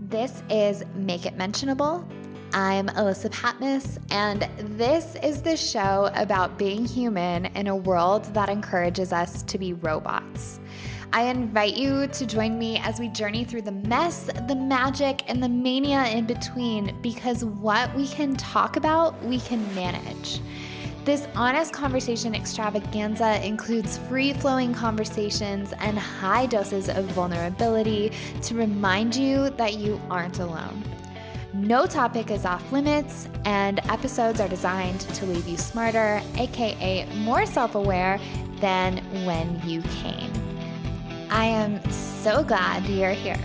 This is Make It Mentionable. I'm Alyssa Patness, and this is the show about being human in a world that encourages us to be robots. I invite you to join me as we journey through the mess, the magic, and the mania in between, because what we can talk about, we can manage. This honest conversation extravaganza includes free-flowing conversations and high doses of vulnerability to remind you that you aren't alone. No topic is off limits, and episodes are designed to leave you smarter, aka more self-aware than when you came. I am so glad you're here.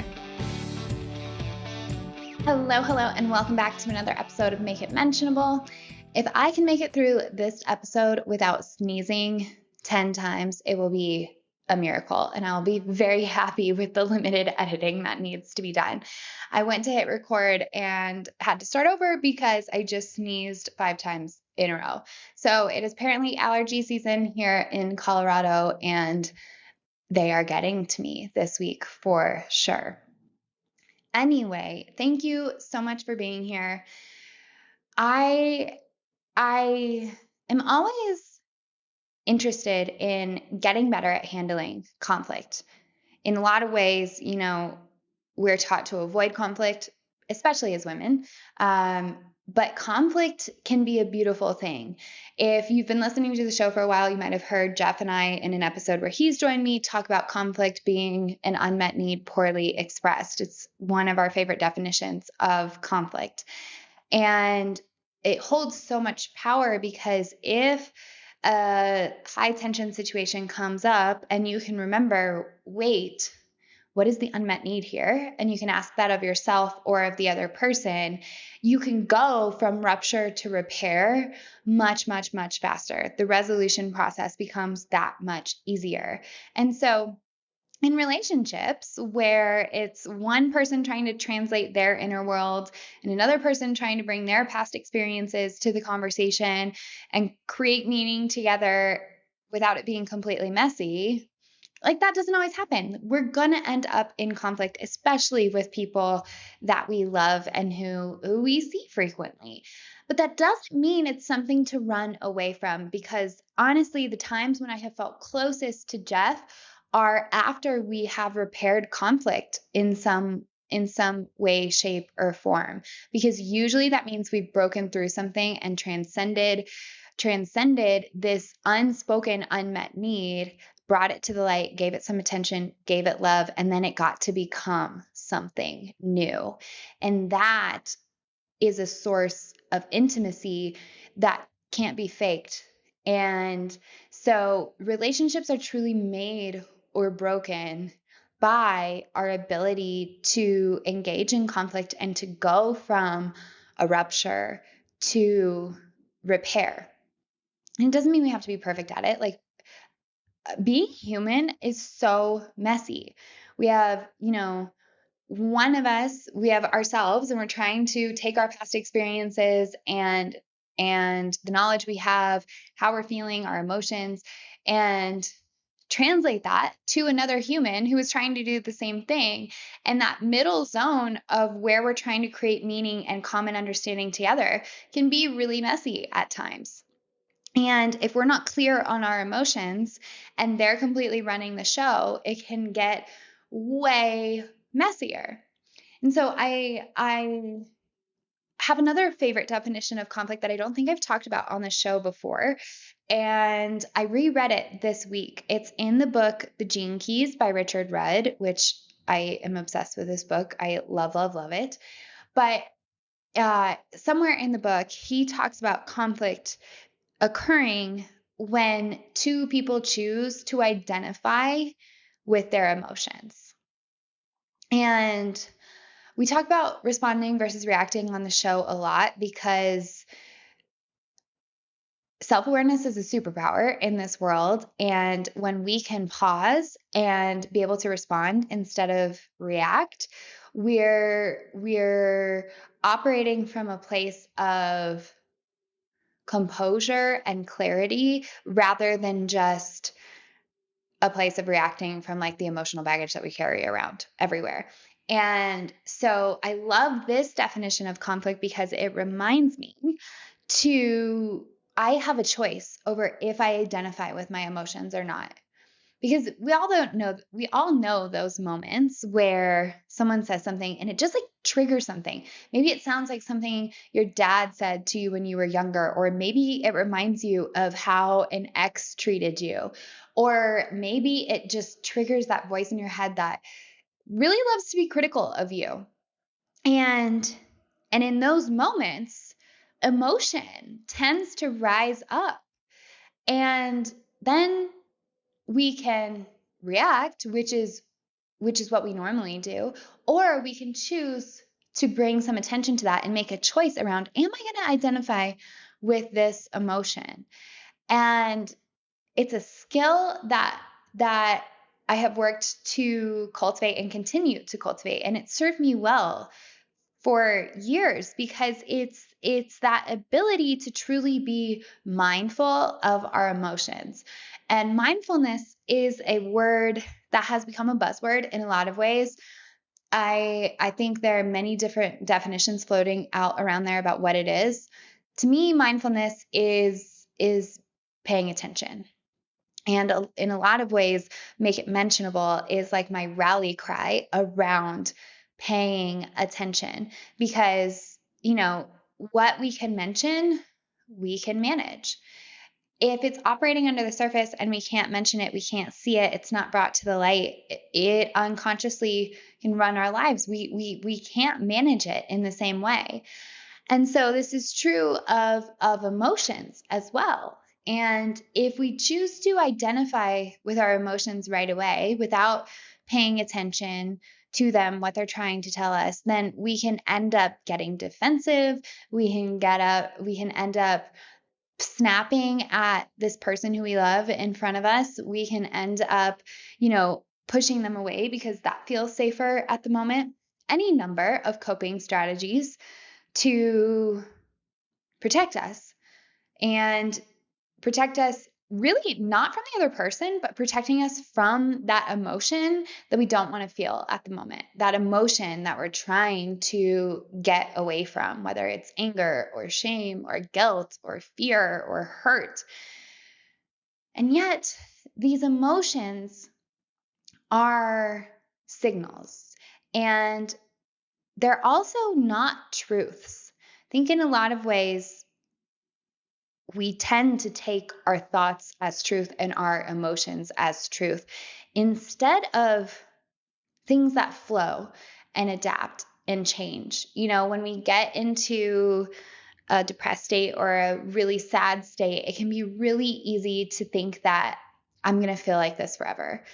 Hello, and welcome back to another episode of Make It Mentionable. If I can make it through this episode without sneezing 10 times, it will be a miracle, and I'll be very happy with the limited editing that needs to be done. I went to hit record and had to start over because I just sneezed 5 times in a row. So it is apparently allergy season here in Colorado, and they are getting to me this week for sure. Anyway, thank you so much for being here. I am always interested in getting better at handling conflict. In a lot of ways, we're taught to avoid conflict, especially as women. But conflict can be a beautiful thing. If you've been listening to the show for a while, you might have heard Jeff and I in an episode where he's joined me talk about conflict being an unmet need poorly expressed. It's one of our favorite definitions of conflict. And it holds so much power because if a high tension situation comes up and you can remember, wait, what is the unmet need here? And you can ask that of yourself or of the other person, you can go from rupture to repair much, much, much faster. The resolution process becomes that much easier. And so in relationships where it's one person trying to translate their inner world and another person trying to bring their past experiences to the conversation and create meaning together without it being completely messy, like that doesn't always happen. We're going to end up in conflict, especially with people that we love and who we see frequently. But that doesn't mean it's something to run away from, because honestly, the times when I have felt closest to Jeff are after we have repaired conflict in some way, shape, or form. Because usually that means we've broken through something and transcended this unspoken, unmet need, brought it to the light, gave it some attention, gave it love, and then it got to become something new. And that is a source of intimacy that can't be faked. And so relationships are truly made or broken by our ability to engage in conflict and to go from a rupture to repair. And it doesn't mean we have to be perfect at it. Like, being human is so messy. We have, one of us, we have ourselves, and we're trying to take our past experiences and the knowledge we have, how we're feeling, our emotions, and translate that to another human who is trying to do the same thing. And that middle zone of where we're trying to create meaning and common understanding together can be really messy at times. And if we're not clear on our emotions and they're completely running the show, it can get way messier. And so I have another favorite definition of conflict that I don't think I've talked about on the show before. And I reread it this week. It's in the book, The Gene Keys by Richard Rudd, which I am obsessed with this book. I love, love, love it. But somewhere in the book, he talks about conflict occurring when two people choose to identify with their emotions. And we talk about responding versus reacting on the show a lot because self-awareness is a superpower in this world. And when we can pause and be able to respond instead of react, we're operating from a place of composure and clarity rather than just a place of reacting from like the emotional baggage that we carry around everywhere. And so I love this definition of conflict because it reminds me I have a choice over if I identify with my emotions or not. Because we all know those moments where someone says something and it just like triggers something. Maybe it sounds like something your dad said to you when you were younger, or maybe it reminds you of how an ex treated you, or maybe it just triggers that voice in your head that really loves to be critical of you. And in those moments, emotion tends to rise up. And then we can react, which is what we normally do, or we can choose to bring some attention to that and make a choice around, am I going to identify with this emotion? And it's a skill that I have worked to cultivate and continue to cultivate, and it served me well for years because it's that ability to truly be mindful of our emotions. And mindfulness is a word that has become a buzzword in a lot of ways. I think there are many different definitions floating out around there about what it is. To me, mindfulness is paying attention. And in a lot of ways, make it mentionable is like my rally cry around paying attention because, what we can mention, we can manage. If it's operating under the surface and we can't mention it, we can't see it, it's not brought to the light, it unconsciously can run our lives. We can't manage it in the same way. And so this is true of emotions as well. And if we choose to identify with our emotions right away without paying attention to them, what they're trying to tell us, then we can end up getting defensive. We can end up snapping at this person who we love in front of us. We can end up, pushing them away because that feels safer at the moment. Any number of coping strategies to protect us and protect us really not from the other person, but protecting us from that emotion that we don't want to feel at the moment, that emotion that we're trying to get away from, whether it's anger or shame or guilt or fear or hurt. And yet, these emotions are signals, and they're also not truths. I think in a lot of ways, we tend to take our thoughts as truth and our emotions as truth instead of things that flow and adapt and change. When we get into a depressed state or a really sad state, it can be really easy to think that I'm going to feel like this forever.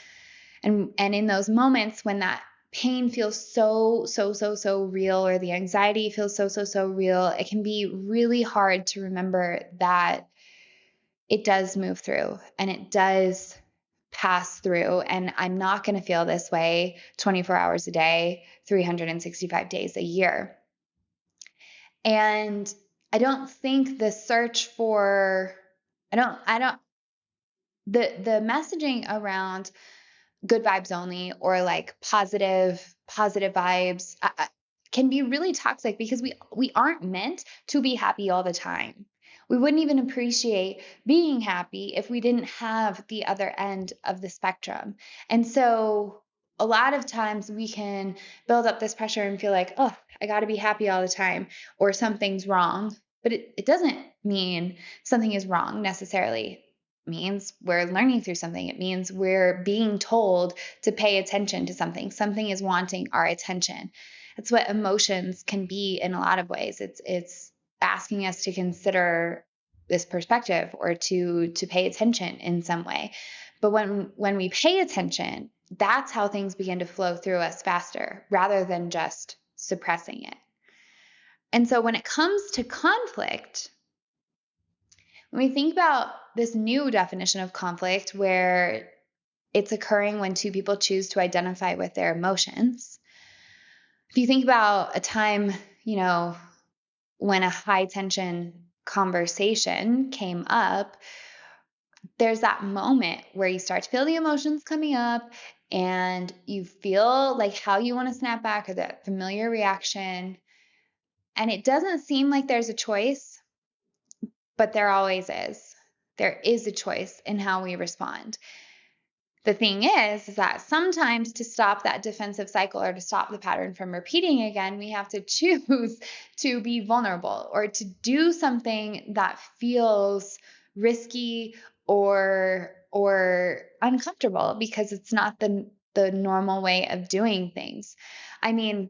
And in those moments when that pain feels so real, or the anxiety feels so real, it can be really hard to remember that it does move through and it does pass through. And I'm not going to feel this way 24 hours a day, 365 days a year. And I don't think the search for, the messaging around good vibes only, or like positive vibes, can be really toxic because we aren't meant to be happy all the time. We wouldn't even appreciate being happy if we didn't have the other end of the spectrum. And so a lot of times we can build up this pressure and feel like, oh, I got to be happy all the time, or something's wrong. But it doesn't mean something is wrong necessarily. Means we're learning through something. It means we're being told to pay attention to something. Something is wanting our attention. That's what emotions can be in a lot of ways. It's asking us to consider this perspective or to pay attention in some way. But when we pay attention, that's how things begin to flow through us faster rather than just suppressing it. And so when it comes to conflict, when we think about this new definition of conflict, where it's occurring when two people choose to identify with their emotions, if you think about a time, when a high tension conversation came up, there's that moment where you start to feel the emotions coming up and you feel like how you want to snap back or that familiar reaction. And it doesn't seem like there's a choice, but there always is. There is a choice in how we respond. The thing is that sometimes to stop that defensive cycle or to stop the pattern from repeating again, we have to choose to be vulnerable or to do something that feels risky or uncomfortable because it's not the normal way of doing things. I mean,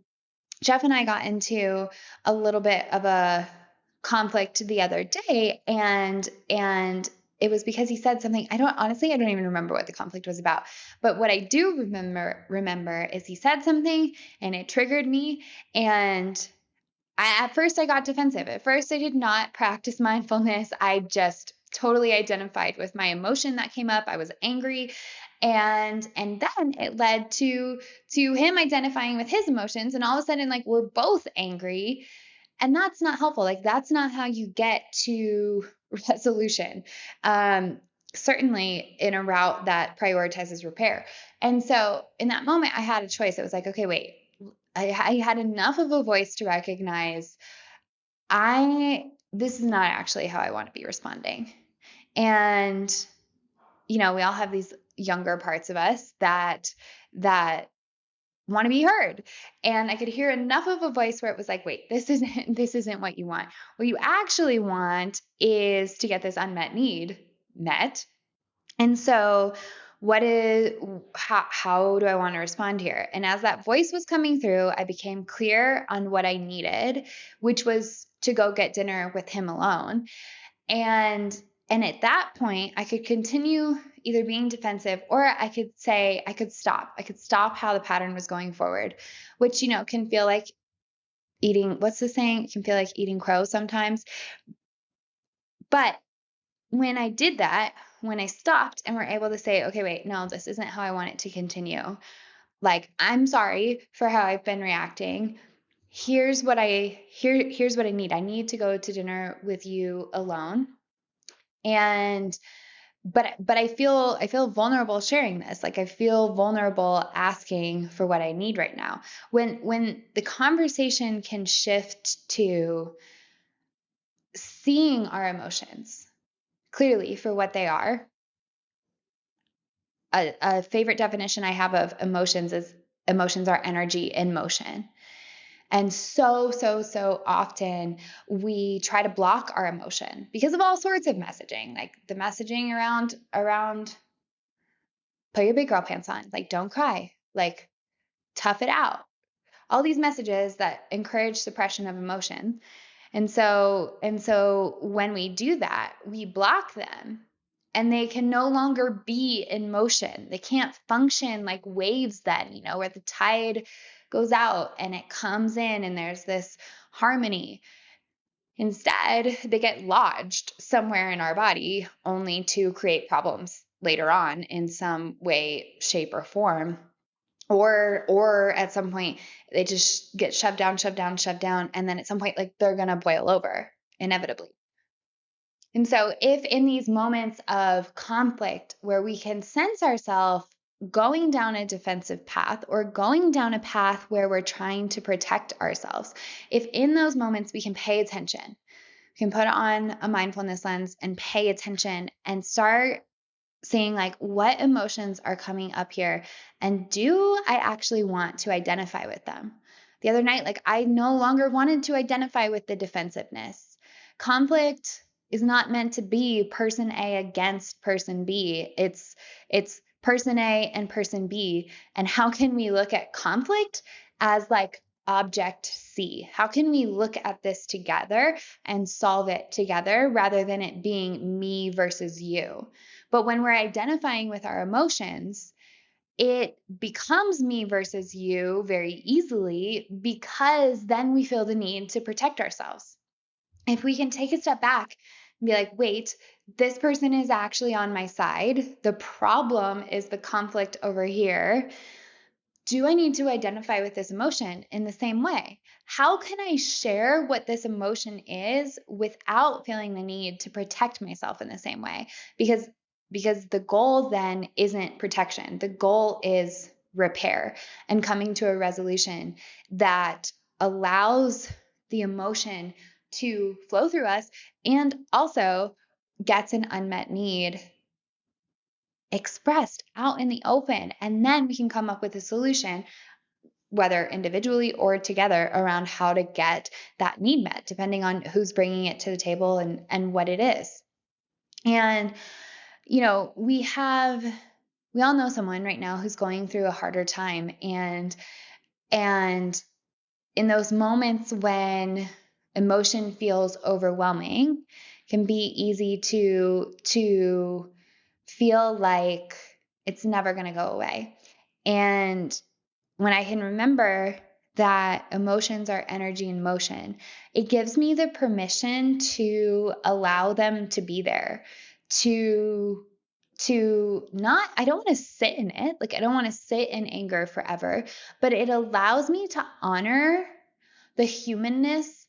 Jeff and I got into a little bit of a conflict the other day, and it was because he said something. I don't even remember what the conflict was about. But what I do remember is he said something and it triggered me, and at first I got defensive. At first I did not practice mindfulness. I just totally identified with my emotion that came up. I was angry. And then it led to him identifying with his emotions, and all of a sudden, like, we're both angry, and that's not helpful. Like, that's not how you get to resolution. Certainly in a route that prioritizes repair. And so in that moment, I had a choice. It was like, okay, wait, I had enough of a voice to recognize this is not actually how I want to be responding. And we all have these younger parts of us that want to be heard. And I could hear enough of a voice where it was like, wait, this isn't what you want. What you actually want is to get this unmet need met. And so how do I want to respond here? And as that voice was coming through, I became clear on what I needed, which was to go get dinner with him alone. And at that point, I could continue either being defensive, or I could say, I could stop how the pattern was going forward, which, can feel like what's the saying? It can feel like eating crow sometimes. But when I did that, when I stopped and were able to say, okay, wait, no, this isn't how I want it to continue. Like, I'm sorry for how I've been reacting. Here's what I need. I need to go to dinner with you alone. And but I feel vulnerable sharing this. Like, I feel vulnerable asking for what I need right now. When the conversation can shift to seeing our emotions clearly for what they are. A favorite definition I have of emotions is emotions are energy in motion. And so often we try to block our emotion because of all sorts of messaging, like the messaging around put your big girl pants on, like, don't cry, like, tough it out. All these messages that encourage suppression of emotion. And so when we do that, we block them, and they can no longer be in motion. They can't function like waves then, where the tide goes out and it comes in and there's this harmony. Instead, they get lodged somewhere in our body only to create problems later on in some way, shape, or form. Or at some point they just get shoved down, and then at some point, like, they're going to boil over inevitably. And so if in these moments of conflict where we can sense ourselves going down a defensive path or going down a path where we're trying to protect ourselves, if in those moments we can pay attention, we can put on a mindfulness lens and pay attention and start seeing, like, what emotions are coming up here, and do I actually want to identify with them? The other night, like, I no longer wanted to identify with the defensiveness. Conflict is not meant to be person A against person B. It's person A and person B. And how can we look at conflict as like object C? How can we look at this together and solve it together rather than it being me versus you? But when we're identifying with our emotions, it becomes me versus you very easily, because then we feel the need to protect ourselves. If we can take a step back and be like, wait, this person is actually on my side. The problem is the conflict over here. Do I need to identify with this emotion in the same way? How can I share what this emotion is without feeling the need to protect myself in the same way? Because because the goal then isn't protection. The goal is repair and coming to a resolution that allows the emotion to flow through us and also gets an unmet need expressed out in the open. And then we can come up with a solution, whether individually or together, around how to get that need met, depending on who's bringing it to the table and what it is. And, we all know someone right now who's going through a harder time. And in those moments when emotion feels overwhelming, can be easy to feel like it's never going to go away. And when I can remember that emotions are energy in motion, it gives me the permission to allow them to be there, to not, I don't want to sit in it. Like, I don't want to sit in anger forever, but it allows me to honor the humanness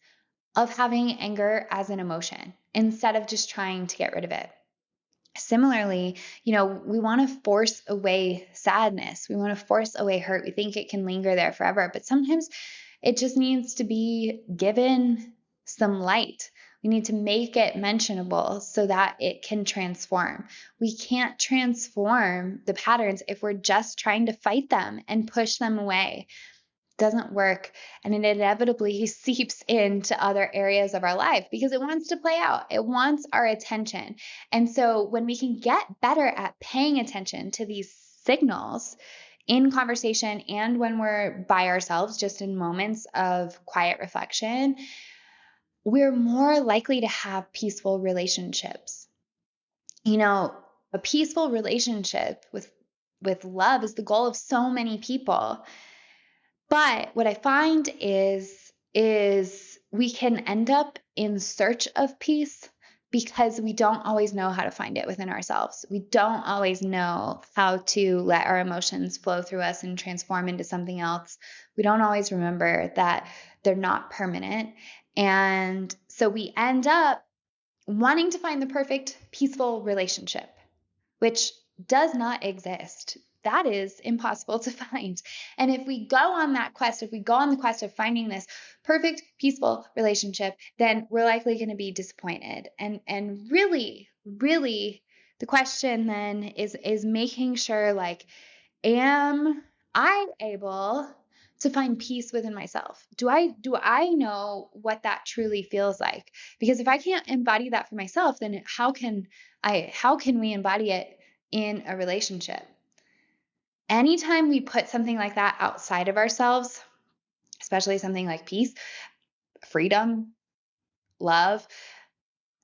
of having anger as an emotion instead of just trying to get rid of it. Similarly, we want to force away sadness. We want to force away hurt. We think it can linger there forever, but sometimes it just needs to be given some light. We need to make it mentionable so that it can transform. We can't transform the patterns if we're just trying to fight them and push them away. Doesn't work, and it inevitably seeps into other areas of our life because it wants to play out. It wants our attention. And so when we can get better at paying attention to these signals in conversation and when we're by ourselves, just in moments of quiet reflection, we're more likely to have peaceful relationships. A peaceful relationship with love is the goal of so many people. But what I find is we can end up in search of peace because we don't always know how to find it within ourselves. We don't always know how to let our emotions flow through us and transform into something else. We don't always remember that they're not permanent. And so we end up wanting to find the perfect peaceful relationship, which does not exist. That is impossible to find. And if we go on the quest of finding this perfect, peaceful relationship, then we're likely going to be disappointed. And really, really, the question then is making sure, like, am I able to find peace within myself? Do I know what that truly feels like? Because if I can't embody that for myself, then how can we embody it in a relationship? Anytime we put something like that outside of ourselves, especially something like peace, freedom, love,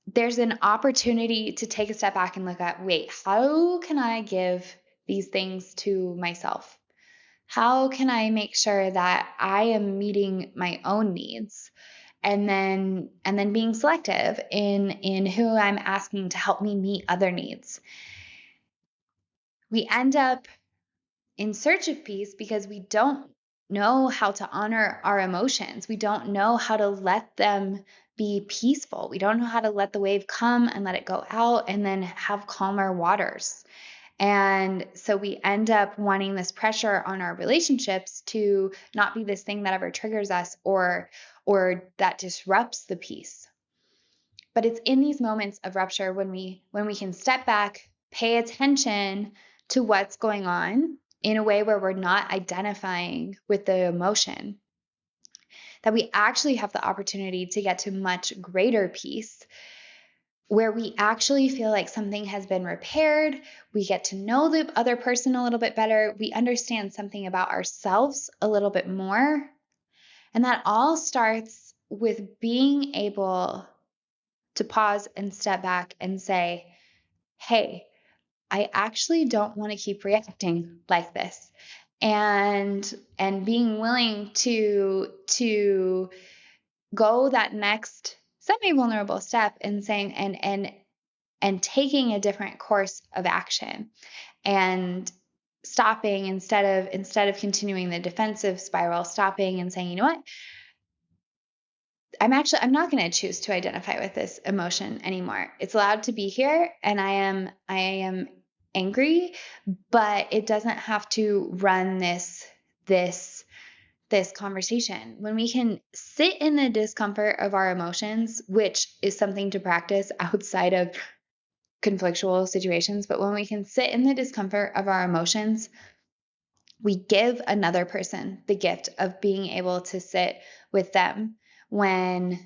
there's an opportunity to take a step back and look at, wait, how can I give these things to myself? How can I make sure that I am meeting my own needs? And then being selective in who I'm asking to help me meet other needs. We end up in search of peace because we don't know how to honor our emotions. We don't know how to let them be peaceful. We don't know how to let the wave come and let it go out and then have calmer waters. And so we end up wanting this pressure on our relationships to not be this thing that ever triggers us or that disrupts the peace. But it's in these moments of rupture when we can step back, pay attention to what's going on in a way where we're not identifying with the emotion, that we actually have the opportunity to get to much greater peace, where we actually feel like something has been repaired. We get to know the other person a little bit better. We understand something about ourselves a little bit more. And that all starts with being able to pause and step back and say, hey, I actually don't want to keep reacting like this. And being willing to go that next semi-vulnerable step and saying and taking a different course of action and stopping instead of continuing the defensive spiral, stopping and saying, you know what? I'm not going to choose to identify with this emotion anymore. It's allowed to be here, and I am angry, but it doesn't have to run this conversation. When we can sit in the discomfort of our emotions, which is something to practice outside of conflictual situations, but when we can sit in the discomfort of our emotions, we give another person the gift of being able to sit with them when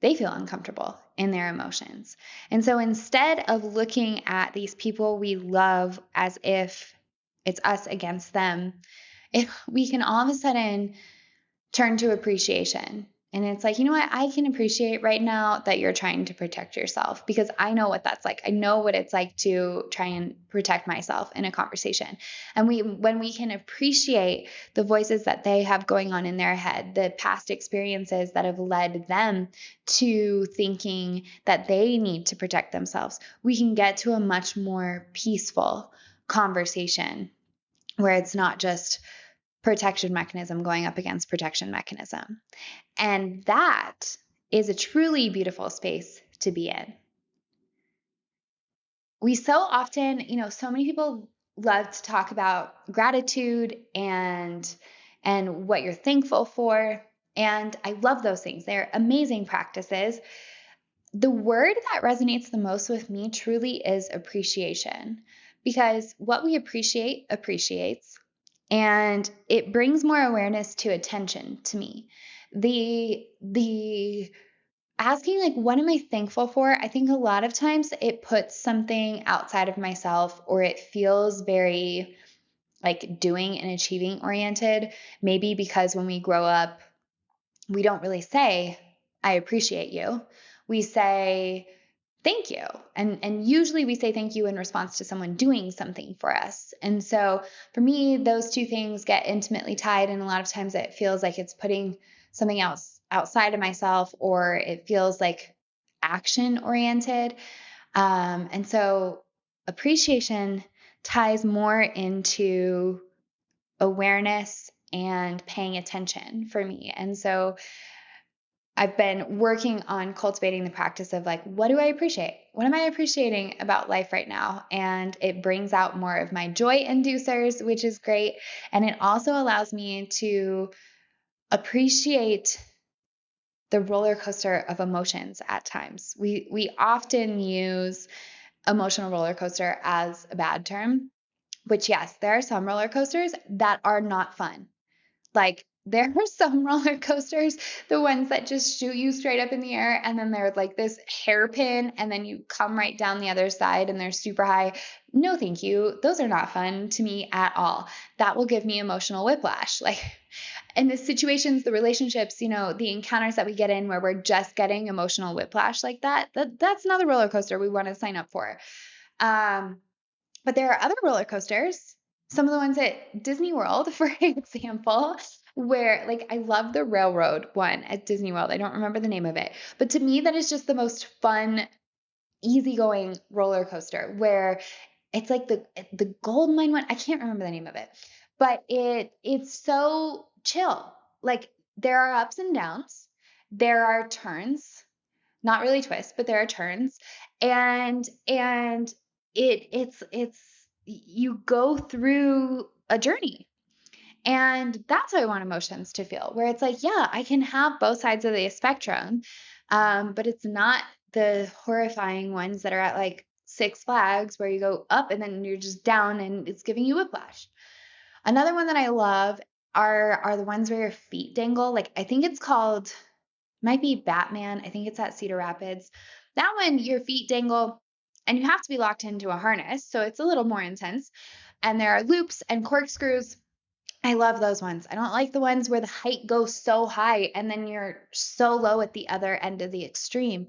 they feel uncomfortable in their emotions. And so instead of looking at these people we love as if it's us against them, if we can all of a sudden turn to appreciation. And it's like, you know what? I can appreciate right now that you're trying to protect yourself, because I know what that's like. I know what it's like to try and protect myself in a conversation. And when we can appreciate the voices that they have going on in their head, the past experiences that have led them to thinking that they need to protect themselves, we can get to a much more peaceful conversation where it's not just protection mechanism going up against protection mechanism. And that is a truly beautiful space to be in. We so often, so many people love to talk about gratitude and what you're thankful for. And I love those things. They're amazing practices. The word that resonates the most with me truly is appreciation, because what we appreciate appreciates. And it brings more awareness to attention to me. The asking, like, what am I thankful for? I think a lot of times it puts something outside of myself, or it feels very like doing and achieving oriented. Maybe because when we grow up, we don't really say, I appreciate you. We say, thank you. And usually we say thank you in response to someone doing something for us. And so for me, those two things get intimately tied. And a lot of times it feels like it's putting something else outside of myself, or it feels like action oriented. And so appreciation ties more into awareness and paying attention for me. And so I've been working on cultivating the practice of, like, what do I appreciate? What am I appreciating about life right now? And it brings out more of my joy inducers, which is great. And it also allows me to appreciate the roller coaster of emotions at times. We often use emotional roller coaster as a bad term, which, yes, there are some roller coasters that are not fun. Like, there are some roller coasters, the ones that just shoot you straight up in the air, and then they're like this hairpin, and then you come right down the other side and they're super high. No, thank you. Those are not fun to me at all. That will give me emotional whiplash. Like, in the situations, the relationships, the encounters that we get in where we're just getting emotional whiplash like that's another roller coaster we want to sign up for. But there are other roller coasters, some of the ones at Disney World, for example, where, like, I love the railroad one at Disney World. I don't remember the name of it, but to me, that is just the most fun, easygoing roller coaster, where it's like the gold mine one. I can't remember the name of it, but it's so chill. Like, there are ups and downs, there are turns, not really twists, but there are turns, and it's you go through a journey. And that's what I want emotions to feel, where it's like, yeah, I can have both sides of the spectrum, but it's not the horrifying ones that are at, like, Six Flags, where you go up and then you're just down and it's giving you whiplash. Another one that I love are the ones where your feet dangle. Like, I think it's called, might be Batman. I think it's at Cedar Rapids. That one, your feet dangle and you have to be locked into a harness. So it's a little more intense. And there are loops and corkscrews. I love those ones. I don't like the ones where the height goes so high and then you're so low at the other end of the extreme.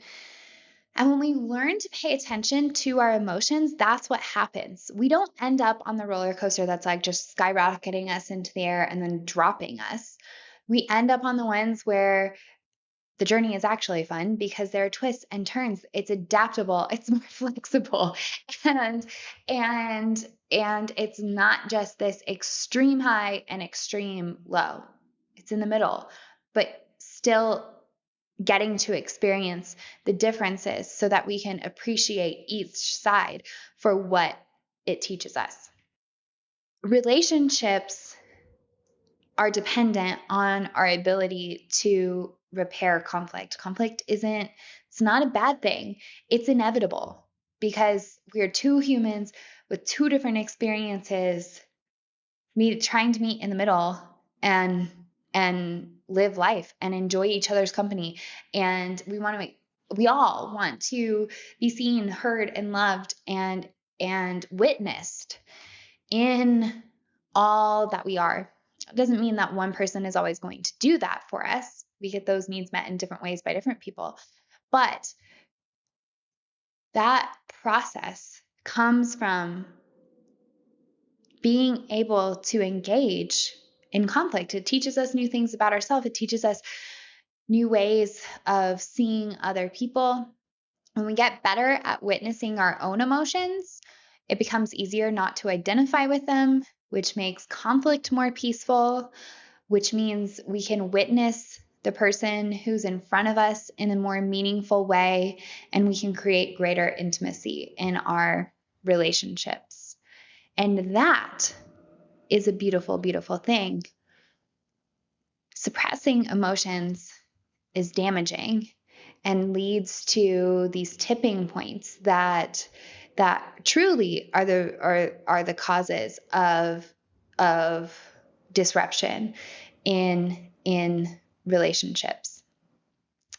And when we learn to pay attention to our emotions, that's what happens. We don't end up on the roller coaster that's like just skyrocketing us into the air and then dropping us. We end up on the ones where the journey is actually fun because there are twists and turns. It's adaptable, it's more flexible, and and it's not just this extreme high and extreme low. It's in the middle, but still getting to experience the differences so that we can appreciate each side for what it teaches us. Relationships are dependent on our ability to repair conflict. It's not a bad thing. It's inevitable because we're two humans with two different experiences trying to meet in the middle and live life and enjoy each other's company. And we all want to be seen, heard, and loved and witnessed in all that we are. It doesn't mean that one person is always going to do that for us. We get those needs met in different ways by different people. But that process comes from being able to engage in conflict. It teaches us new things about ourselves. It teaches us new ways of seeing other people. When we get better at witnessing our own emotions, it becomes easier not to identify with them, which makes conflict more peaceful, which means we can witness the person who's in front of us in a more meaningful way, and we can create greater intimacy in our relationships. And that is a beautiful, beautiful thing. Suppressing emotions is damaging and leads to these tipping points that truly are the causes of disruption in relationships.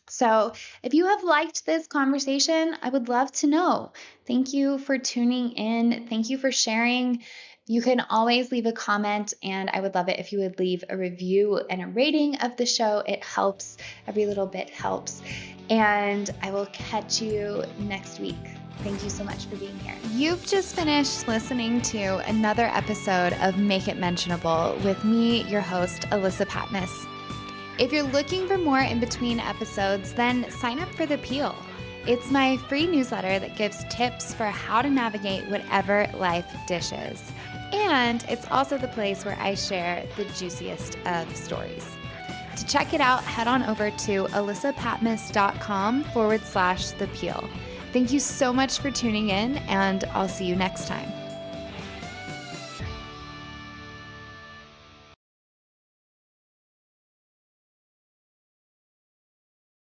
So if you have liked this conversation, I would love to know. Thank you for tuning in. Thank you for sharing. You can always leave a comment, and I would love it if you would leave a review and a rating of the show. It helps. Every little bit helps. And I will catch you next week. Thank you so much for being here. You've just finished listening to another episode of Make It Mentionable with me, your host, Alyssa Patmos. If you're looking for more in between episodes, then sign up for The Peel. It's my free newsletter that gives tips for how to navigate whatever life dishes. And it's also the place where I share the juiciest of stories. To check it out, head on over to alyssapatmos.com/The Peel. Thank you so much for tuning in, and I'll see you next time.